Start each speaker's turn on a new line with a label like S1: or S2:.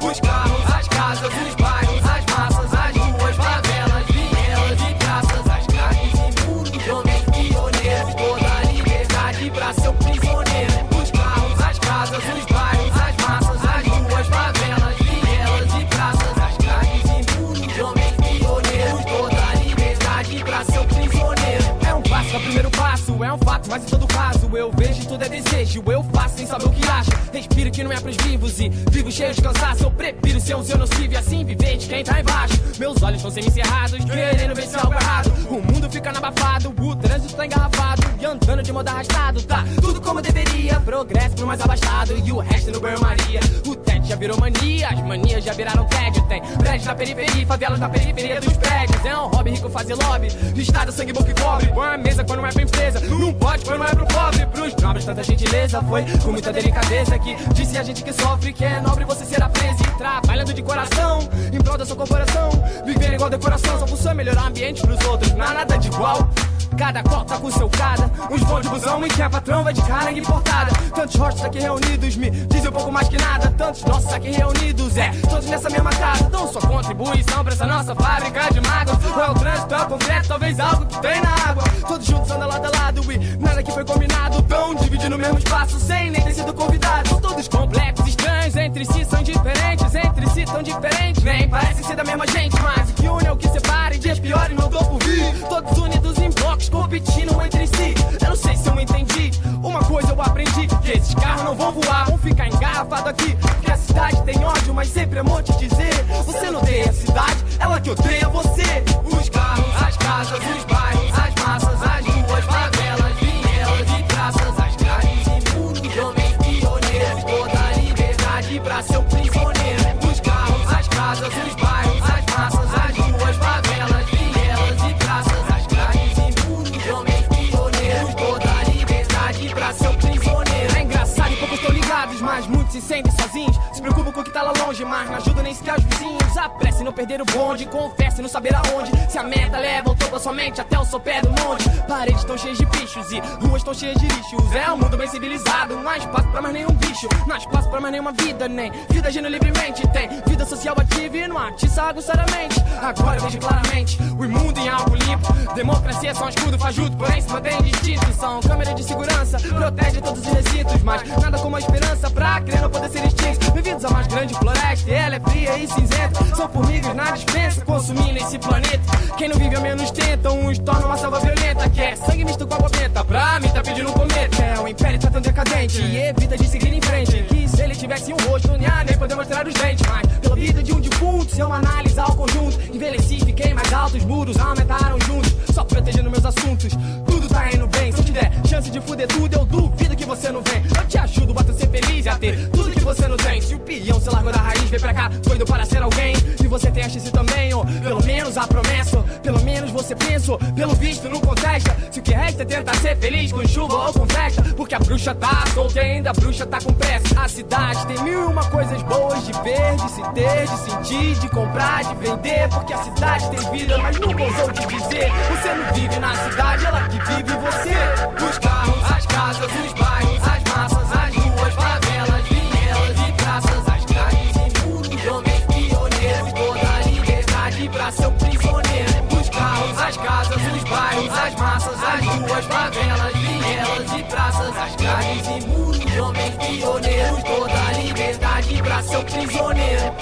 S1: Os carros, as casas, os bairros, as massas, as ruas, favelas, vielas e praças, as grades e muros, homens pioneiros, toda a liberdade pra ser um prisioneiro. Os carros, as casas, os bairros, as massas, as ruas, favelas, vielas e praças, as grades e muros, homens pioneiros, toda a liberdade pra ser um prisioneiro. É um passo, é o primeiro passo, é um fato, mas em todo caso eu vejo tudo é desejo, eu faço sem saber o que acho. Respiro que não é pros vivos e vivo cheio de cansaço. Eu prefiro ser um seu nocivo e assim viver de quem tá embaixo. Meus olhos estão semi-cerrados, querendo ver se é algo errado. O mundo fica abafado, o trânsito tá engarrafado e andando de modo arrastado. Tá tudo como deveria, progresso pro mais abastado e o resto no banho-maria. O teto já virou mania, as manias já viraram tédio. Tem prédios na periferia, favelas na periferia dos prédios. É um hobby rico fazer lobby, estado, sangue, boca e cobre. Põe a mesa quando não é pra empresa, não pode quando não é pro pobre. Pros nobres tanta gentileza, foi com muita delicadeza que disse a gente que sofre, que é nobre você será preso. E trabalhando de coração, em prol da sua corporação, viver igual decoração, só função é melhorar o ambiente pros outros, não há nada de igual. Cada qual tá com seu cada, uns vão de busão e quem é patrão vai de carga importada. Tantos rostos aqui reunidos me dizem um pouco mais que nada. Tantos nossos aqui reunidos, todos nessa mesma casa. Então sua contribuição pra essa nossa fábrica de mágoas. Ou é o trânsito, é o concreto, talvez algo que tem na água. Todos juntos andam lado a lado e nada que foi combinado. Tão dividindo o mesmo espaço sem nem ter sido convidados. São todos complexos, estranhos, entre si são diferentes. Entre si tão diferentes, nem parecem ser da mesma gente. Mas o que une é o que separa e dias piores não dou por vir. Todos unidos em blocos, competindo entre si. Eu não sei se eu entendi, uma coisa eu aprendi, que esses carros não vão voar, vão ficar engarrafados aqui. Porque a cidade tem ódio, mas sempre é bom te dizer, você não odeia a cidade, ela que odeia você. Os carros, as casas, os bairros, as massas, as ruas, favelas, vielas e praças, as grades e muros, homens pioneiros, toda a liberdade pra ser um prisioneiro. Os carros, as casas, os bairros, as massas, as ruas, favelas, vielas e praças, as grades e muros, homens pioneiros, toda a liberdade pra ser um prisioneiro. É engraçado e poucos estão ligados, mas muitos se sentem sozinhos. Se preocupam com o que tá lá longe, mas não ajudam nem sequer os vizinhos. Apresse não perder o bonde, confesse não saber aonde. Se a meta leva o topo somente até o sopé do monte. Paredes estão cheias de bichos e ruas estão cheias de lixos. É um mundo bem civilizado, não há espaço pra mais nenhum bicho. Não há espaço pra mais nenhuma vida, nem vida agindo livremente. Tem vida social ativa e não atiça aguçadamente. Agora eu vejo claramente o imundo em algo limpo. Democracia é só um escudo fajuto, porém se mantém distinto. São câmeras de segurança, protege todos os recintos. Mas nada como a esperança pra crer não poder ser extinto. Bem-vindos à mais grande floresta, e ela é fria e cinzenta. São formigas na dispensa, consumindo esse planeta. Quem não vive ao menos tenta, uns tornam uma selva violenta. Que é sangue misto com água benta, pra mim tá pedindo um cometa. É o império tá tão decadente, e evita de seguir em frente. Que se ele tivesse um rosto, nem poder mostrar os dentes. Mas pela vida de um defunto, se eu analisar o conjunto, envelheci, fiquei mais alto, os muros aumentaram juntos. Só protegendo meus assuntos, tudo tá indo bem. Se eu tiver chance de fuder tudo, eu duvido que você não vem. Eu te ajudo a ser feliz e a ter tudo que você não tem. Se o peão se largou da raiz, vem pra cá, doido para ser alguém. E você tem a chance também, ou pelo menos a promessa, ou pelo menos você pensa, ou pelo visto não contesta. Se o que resta é tentar ser feliz com chuva ou com festa, porque a bruxa tá solta e ainda a bruxa tá com pressa. A cidade tem mil e uma coisas boas de ver, de se ter, de sentir, de comprar, de vender. Porque a cidade tem vida, mas nunca ousou te dizer. Você não vive na cidade, ela que vive em você. Os carros, as casas, os bairros, as massas, as ruas, favelas, vielas e praças, as grades e muros, homens pioneiros, toda a liberdade pra ser um prisioneiro. Os carros, as casas, os bairros, as massas, as ruas, favelas, vielas e praças, as grades e muros, homens pioneiros, toda a liberdade pra ser um prisioneiro.